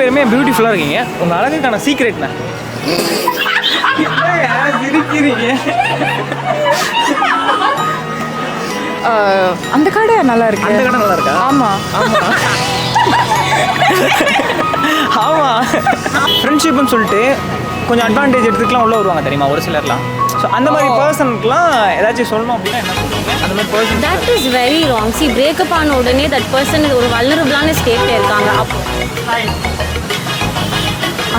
பேருமே பியூட்டிஃபுல்லாக இருக்கீங்க. உங்கள் அழகுக்கான சீக்ரெட்ண்ணா சிரிக்கிறீங்க? அந்த கடை நல்லா இருக்கு. அந்த கடை நல்லா இருக்கா? ஆமாம் ஆமாம் ஆமாம். ஃப்ரெண்ட்ஷிப்னு சொல்லிட்டு கொஞ்சம் அட்வான்டேஜ் எடுத்துக்கலாம் உள்ளே வருவாங்க தெரியுமா ஒரு சிலர்லாம். ஸோ அந்த மாதிரி பர்சனுக்குலாம் ஏதாச்சும் சொல்லணும் அப்படின்னா என்ன சொல்லுவாங்க? அந்த மாதிரி person that is very wrong. C breakup ஆன உடனே தட் பர்சன் ஒரு வல்னரபிளான ஸ்டேட்டில் இருக்காங்க. அப்போ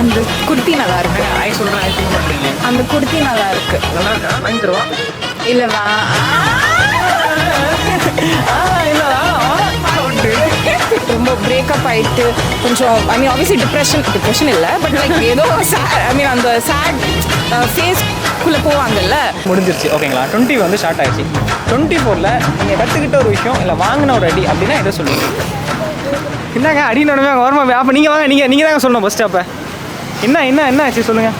அந்த குர்த்தி நல்லா இருக்கு. ஆய் சொல்கிறேன் ஆய் சொல்ல மாட்டீங்க. அந்த குர்த்தி நல்லா இருக்கு. நல்லா இருக்கா? வாங்கி தருவா? இல்லைவா? ரொம்ப பிரேக்கப் ஆயிட்டு கொஞ்சம் ஐ மீன் ஆப்வியஸ்லி டிப்ரெஷன் இல்லை, பட் லைக் ஏதோ ஐ மீன் அந்த சேட் ஃபேஸ்க்குள்ளே போவாங்கல்ல. முடிஞ்சிருச்சு ஓகேங்களா? 20 வந்து ஸ்டார்ட் ஆயிடுச்சு. 24ல் நீங்கள் கற்றுக்கிட்ட ஒரு விஷயம் இல்லை வாங்கின ஒரு அடி அப்படின்னா எதை சொல்லுவீங்க? என்னங்க அடினோடமே அங்கே வரமா? அப்போ நீங்கள் வாங்க, நீங்கள் தாங்க சொல்லணும் ஃபஸ்ட்டு. அப்போ என்ன ஆச்சு சொல்லுங்கள்.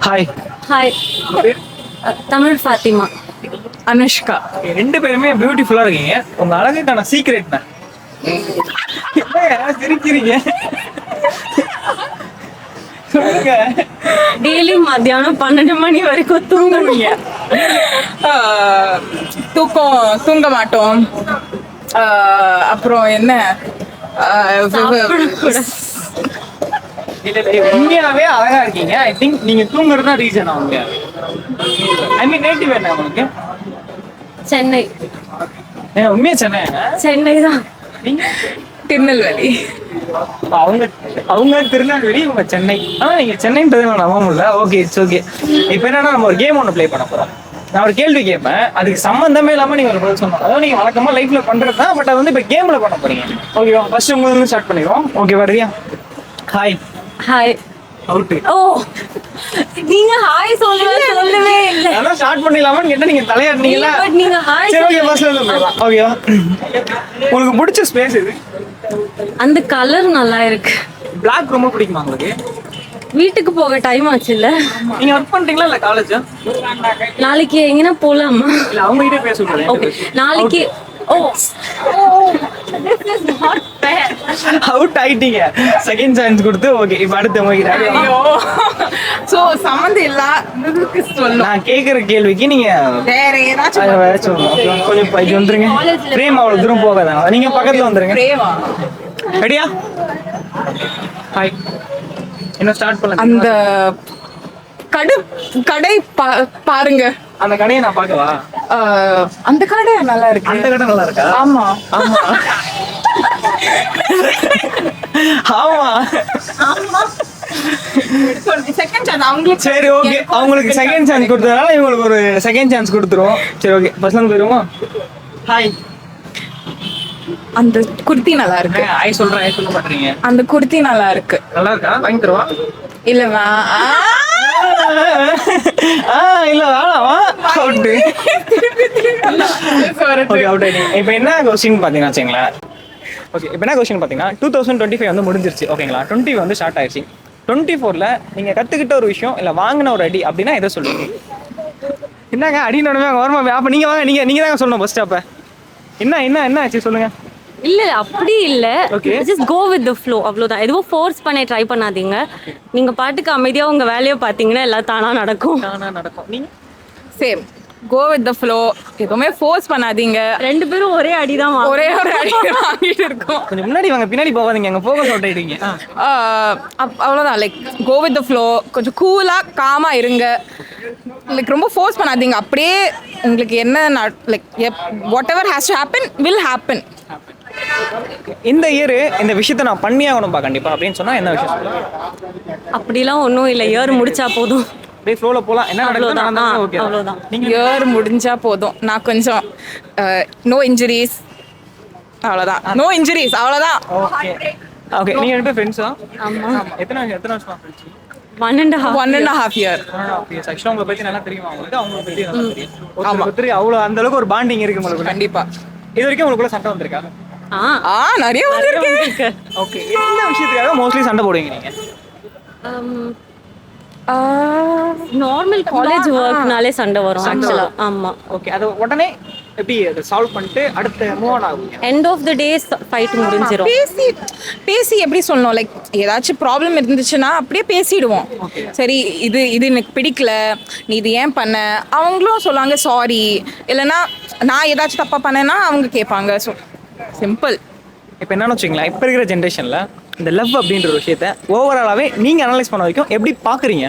ஹாய். ஹாய், தமிழ் ஃபாத்திமா. அனுஷ்கா. ரெண்டு பேருமே பியூட்டிஃபுல்லாக இருக்கீங்க. உங்கள் அழகுக்கான சீக்ரெட்ண்ணா சிரிக்கிறீங்க? சொல்லுங்க. டெய்லி மத்தியானம் 12 மணி வரைக்கும் தூங்குவீங்க. தூங்க மாட்டோம். அப்புறம் என்ன, உண்மையாவே அழகா இருக்கீங்க. ஐ திங்க் நீங்க தூங்குறது தான் ரீசன். அவங்க ஐ மீன் நேட்டிவ் என்ன உங்களுக்கு? சென்னை. உண்மையா சென்னை? சென்னை தான். திருநெல்வேலி. அவங்க திருநெல்வேலி, இவங்க சென்னை. நீங்க சென்னைன்றது நம்ப முடியல. Okay, it's okay. இப்போ என்னன்னா நம்ம ஒரு கேம் ஒன்று ப்ளே பண்ண போறோம். நான் ஒரு கேள்வி கேட்பேன், அதுக்கு சம்பந்தமே இல்லாம நீங்க ஒரு பதில் சொல்லணும். அதாவது நீங்க வழக்கமா லைஃப்ல பண்றது தான், பட் அது வந்து இப்போ கேம்ல பண்ண போறீங்க. ஓகேவா? ஃபர்ஸ்ட் உங்களுக்கு ஸ்டார்ட் பண்ணிடுவோம். ஓகே வரியா? ஹாய். ஹாய். அவுட். ஓ, நீங்க ஹாய் சொல்லவே இல்லை. அதான் ஸ்டார்ட் பண்ணிடலாமான்னு கேட்டா நீங்க தலையாடுனீங்களா? பட் நீங்க ஹாய் சரி ஓகே, ஃபர்ஸ்ட்ல இருந்து போயிடலாம். ஓகேவா? உங்களுக்கு பிடிச்ச ஸ்பேஸ் இது? அந்த கலர் நல்லா இருக்கு. பிளாக் ரொம்ப பிடிக்குமா உங்களுக்கு? வீட்டுக்கு போக டைம் ஆச்சு இல்ல? நீங்க ஒர்க் பண்றீங்களா இல்ல காலேஜா? நாளைக்கு எங்கனா போலாமா? இல்ல அவங்க கிட்ட பேசுங்க. ஓகே, நாளைக்கு. ஓ, this is not fair. Out ஆயிட்டீங்க. செகண்ட் சான்ஸ் கொடுத்து ஓகே. இப்போ அடுத்து உங்ககிட்ட. சோ சம்மந்தம் இல்லாததுக்கு சொல்லணும். நான் கேக்குற கேள்விக்கு நீங்க வேற ஏதாச்சும் வேற சொல்லணும். கொஞ்சம் இது வந்துருங்க. பிரேம் அவ்வளவு தூரம் போகாதாங்க. நீங்க பக்கத்துல வந்துருங்க. பிரேமா. ரெடியா? ஹாய். என்ன ஸ்டார்ட் பண்ணலாம்? அந்த கடை பாருங்க. அந்த கடையை நான் பார்க்கவா? அந்த கடை நல்லா இருக்கு. அந்த கடை நல்லா இருக்கா? ஆமா ஆமா ஆமா. செகண்ட் சான்ஸ் அவங்களுக்கு. சரி ஓகே, அவங்களுக்கு செகண்ட் சான்ஸ் கொடுத்ததால இவங்களுக்கு ஒரு செகண்ட் சான்ஸ் கொடுத்துருவோம். சரி ஓகே, ஃபர்ஸ்ட்ல போயிடுவோமா? ஹாய். அந்த குர்த்தி நல்லா இருக்கு. ஹாய் சொல்றேன், ஹாய் சொல்ல மாட்டீங்க. அந்த குர்த்தி நல்லா இருக்கு. நல்லா இருக்கா? வாங்கி தருவா? இல்லவா? இல்ல வேணாமா? அவுட். ஓகே அவுட் ஆயிட்டீங்க. இப்போ என்ன கொஸ்டின் பாத்தீங்கன்னா வச்சுங்களேன். ஓகே, இப்போ என்ன கொஸ்டின் பார்த்தீங்கன்னா 2025 வந்து முடிஞ்சிருச்சு ஓகேங்களா? 20 வந்து ஸ்டார்ட் ஆயிடுச்சு. 24ல் நீங்கள் கற்றுக்கிட்ட ஒரு விஷயம் இல்லை வாங்கின ஒரு அடி அப்படின்னா எதை சொல்லுவீங்க? என்னங்க அடினோடமே அங்கே வரமா? அப்போ நீங்கள் வாங்க, நீங்கள் தாங்க சொல்லணும் ஃபர்ஸ்ட். அப்போ என்ன ஆச்சு சொல்லுங்கள். இல்ல அப்படி இல்ல. Okay. just go with the flow. அவ்வளவுதான். எதுவும் ஃபோர்ஸ் பண்ண ட்ரை பண்ணாதீங்க. நீங்க பாட்டுக்கு அமைதியா உங்க வேலையை பாத்தீங்கன்னா எல்லாம் தானா நடக்கும். நீங்கள் same go with the flow. எதுவுமே ஃபோர்ஸ் பண்ணாதீங்க. ரெண்டு பேரும் ஒரே அடிதான் ஒரே ஒரு அடி வாங்கிட்டு இருக்கோம். கொஞ்சம் முன்னாடி வாங்க, பின்னாடி போகாதீங்க. அங்கே ஃபோக்கஸ் அவுட் ஆகிட்டீங்க. அவ்வளோதான். Like go with the flow. கொஞ்சம் கூலாக காமாக இருங்க. லைக் ரொம்ப ஃபோர்ஸ் பண்ணாதீங்க. அப்படியே உங்களுக்கு என்ன like what ever has to happen will happen. இந்த இயர் இந்த விஷயத்தை நான் பண்ணியாகணும்பா கண்டிப்பா அப்படின்னு சொன்னா என்ன விஷயம் சொல்லுங்க? அப்படிலாம் ஒன்றும் இல்லை. இயர் முடிச்சா போதும். அப்படியே ஃப்ளோல போலாம். என்ன நடக்குதுன்னா ஓகே அவ்வளோதான். இயர் முடிஞ்சா போதும். நான் கொஞ்சம் நோ இன்ஜுரிஸ், அவ்வளோதான். நோ இன்ஜுரிஸ், அவ்வளோதான். Okay okay. நீங்க ரெண்டு ஃப்ரெண்ட்ஸா? ஆமா. எத்தனை வருஷமா ஃப்ரெண்ட்ஸ்? 1.5 year. ஆக்சுவலா உங்களை பத்தி நல்லா தெரியுமா உங்களுக்கு? அவங்க பத்தி நல்லா தெரியும். ஆமா தெரியும். அவ்வளவு அந்த அளவுக்கு ஒரு பாண்டிங் இருக்கு உங்களுக்கு. கண்டிப்பா. இது வரைக்கும் உங்களுக்குள்ள சண்டை வந்திருக்கா? நிறைய வந்திருக்கு. ஓகே. என்ன விஷயத்துக்காக மோஸ்ட்லி சண்டை போடுவீங்க நீங்க? நார்மல் காலேஜ் ஒர்க்னாலே சண்டை வரும் ஆக்சுவலா. ஆமா. ஓகே, அது உடனே எப்படி அதை சால்வ் பண்ணிட்டு அடுத்த மூவ் ஆன் ஆகுங்க? End of the day fight முடிஞ்சிரும். பேசி பேசி எப்படி சொல்லணும், லைக் ஏதாச்சும் ப்ராப்ளம் இருந்துச்சுன்னா அப்படியே பேசிடுவோம். சரி, இது எனக்கு பிடிக்கல, நீ இது ஏன் பண்ண, அவங்களும் சொல்லுவாங்க சாரி, இல்லைன்னா நான் ஏதாச்சும் தப்பா பண்ணேன்னா அவங்க கேட்பாங்க. So simple. இப்போ என்னன்னு வச்சுங்களேன், இப்போ இருக்கிற ஜென்ரேஷனில் இந்த லவ் அப்படின்ற ஒரு விஷயத்த ஓவராலாகவே நீங்கள் அனலைஸ் பண்ண வரைக்கும் எப்படி பார்க்குறீங்க?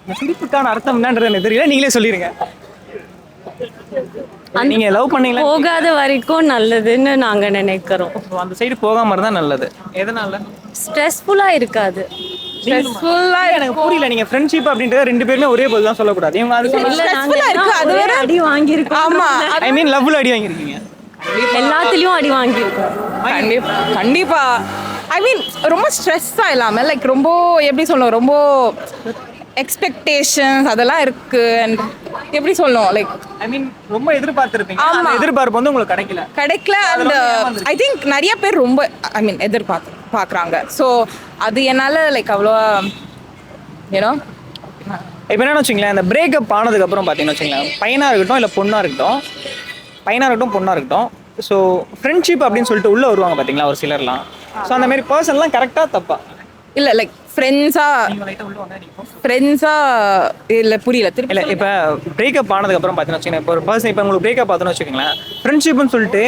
இந்த சிரிப்புக்கான அர்த்தம் என்னன்றது எனக்கு தெரியல, நீங்களே சொல்லிடுங்க. நீங்க லவ் பண்ணீங்களா? போகாத வரைக்கும் நல்லதுன்னு நாங்க நினைக்கிறோம். அந்த சைடு போகாம இருந்தா நல்லது. எதனால? ஸ்ட்ரெஸ்ஃபுல்லா இருக்காது. ஸ்ட்ரெஸ்ஃபுல்லா எனக்கு புரியல. நீங்க ஃப்ரெண்ட்ஷிப் அப்படின்றத ரெண்டு பேருமே ஒரே போல தான் சொல்லக்கூடாது. இவங்க அது ஸ்ட்ரெஸ்ஃபுல்லா இருக்கு, அது வேற. அடி வாங்கியிருக்கோம். ஆமா, ஐ மீன் லவ்ல அடி வாங்கியிருக்கீங்க? எல்லாத்துலயும் அடி வாங்கியிருக்கோம். கண்டிப்பா. ஐ மீன் ரொம்ப ஸ்ட்ரெஸ்ஸா இல்லாம லைக் ரொம்ப எப்படி சொல்லணும், ரொம்ப எக்ஸ்பெக்டேஷன்ஸ் அதெல்லாம் இருக்கு. அண்ட் எப்படி சொல்லணும், லைக் ஐ மீன் ரொம்ப எதிர்பார்த்திருப்பீங்க, அந்த எதிர்பார்ப்பு வந்து உங்களுக்கு கிடைக்கல. அண்ட் ஐ திங்க் நிறைய பேர் ரொம்ப ஐ மீன் எதிர்பார்க்குறாங்க. ஸோ அது என்னால் லைக் அவ்வளோ ஏன்னோ. இப்போ என்னன்னு வச்சுங்களேன், அந்த பிரேக்கப் ஆனதுக்கப்புறம் பார்த்தீங்கன்னு வச்சுங்களேன், பையனாக இருக்கட்டும் இல்லை பொண்ணாக இருக்கட்டும், பொண்ணாக இருக்கட்டும், ஸோ ஃப்ரெண்ட்ஷிப் அப்படின்னு சொல்லிட்டு உள்ளே வருவாங்க பார்த்தீங்களா ஒரு சிலர்லாம். ஸோ அந்த மாதிரி பர்சன்லாம் கரெக்டாக தப்பா? இல்லை லைக் ஃப்ரெண்ட்ஸா இல்லை புரியல திருப்பி. இல்லை இப்போ பிரேக்கப் ஆனதுக்கப்புறம் பார்த்தீங்கன்னு வச்சுக்கோங்க, இப்போ ஒரு பர்சன் இப்போ உங்களுக்கு பிரேக்கப் பார்த்தோன்னு வச்சுக்கோங்களேன், ஃப்ரெண்ட்ஷிப்னு சொல்லிட்டு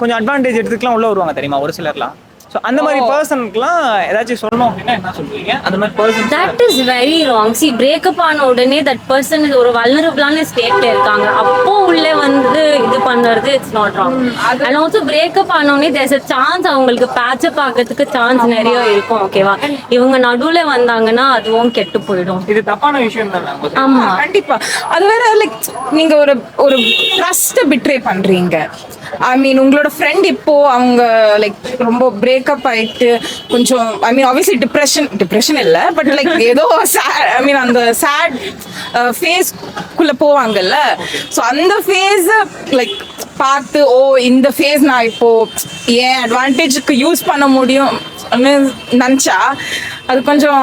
கொஞ்சம் அட்வான்டேஜ் எடுத்துக்கலாம் உள்ளே வருவாங்க தெரியுமா ஒரு சிலர்லாம். ஸோ அந்த மாதிரி பர்சனுக்குலாம் ஏதாச்சும் சொல்லணும் அப்படின்னா என்ன சொல்லுவீங்க? அந்த மாதிரி person that is very wrong. C breakup ஆன உடனே தட் பர்சன் ஒரு வல்னரபிளான ஸ்டேட்ல இருக்காங்க, அப்போ உள்ளே வந்து இது பண்ணுறது it's not wrong. And also breakup ஆன உடனே தேர்ஸ் அ சான்ஸ் அவங்களுக்கு பேட்சப் ஆகிறதுக்கு சான்ஸ் நிறைய இருக்கும். ஓகேவா, இவங்க நடுவில் வந்தாங்கன்னா அதுவும் கெட்டு போயிடும். இது தப்பான விஷயம் தானே? ஆமா, கண்டிப்பா. அது வேற லைக் நீங்க ஒரு ஒரு ட்ரஸ்ட் பிட்ரே பண்றீங்க. ஐ மீன் உங்களோட ஃப்ரெண்ட் இப்போ அவங்க லைக் ரொம்ப பிரேக்கப் ஆயிட்டு கொஞ்சம் ஐ மீன் ஆப்வியஸ்லி டிப்ரெஷன் இல்லை, பட் லைக் ஏதோ ஐ மீன் அந்த சேட் ஃபேஸ்க்குள்ள போவாங்கல்ல. ஸோ அந்த ஃபேஸ் லைக் பார்த்து ஓ இந்த ஃபேஸ் நான் இப்போ ஏன் அட்வான்டேஜுக்கு யூஸ் பண்ண முடியும் நினச்சா அது கொஞ்சம்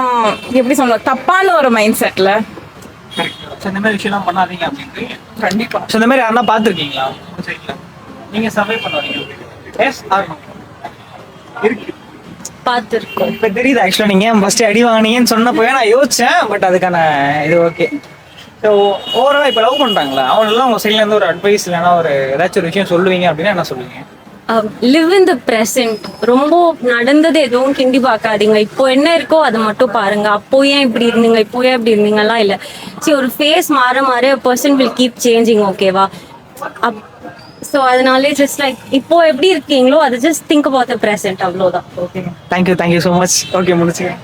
எப்படி சொல்லணும், தப்பான ஒரு மைண்ட் செட்டில். இந்த மாதிரி விஷயம்லாம் பண்ணாதீங்க அப்படின்ட்டு. கண்டிப்பா. ஸோ இந்த மாதிரி யாருன்னா பார்த்துருக்கீங்களா உங்க சைடில்? நீங்கள் சர்வை பண்ணுவீங்க? Yes or no? இருக்கு, பார்த்துருக்கோம். இப்போ தெரியுது. ஆக்சுவலாக நீங்கள் ஃபஸ்ட்டு அடி வாங்கினீங்கன்னு சொன்னப்போவே நான் யோசித்தேன், பட் அதுக்கான இது ஓகே. ஸோ ஓவராலாக இப்போ லவ் பண்ணுறாங்களா, அவங்களெல்லாம் உங்கள் சைட்லேருந்து ஒரு அட்வைஸ் இல்லைன்னா ஒரு ஏதாச்சும் ஒரு விஷயம் சொல்லுவீங்க அப்படின்னா என்ன சொல்லுவீங்க? Live in the present. ரொம்ப நடந்தது எதுவும் கிண்டி பார்க்காதீங்க. இப்போ என்ன இருக்கோ அதை மட்டும் பாருங்க. அப்போ ஏன் இப்படி இருந்தீங்க, இப்போ ஏன் இப்படி இருந்தீங்கலாம் இல்லை. சரி, ஒரு ஃபேஸ் மாற மாற பர்சன் வில் கீப் சேஞ்சிங். ஓகேவா? ஸோ அதனாலே ஜஸ்ட் லைக் இப்போ எப்படி இருக்கீங்களோ அதை just think about the present, அவ்வளோதான். ஓகேங்க, தேங்க்யூ ஸோ மச். ஓகே, முடிச்சுக்கேன்.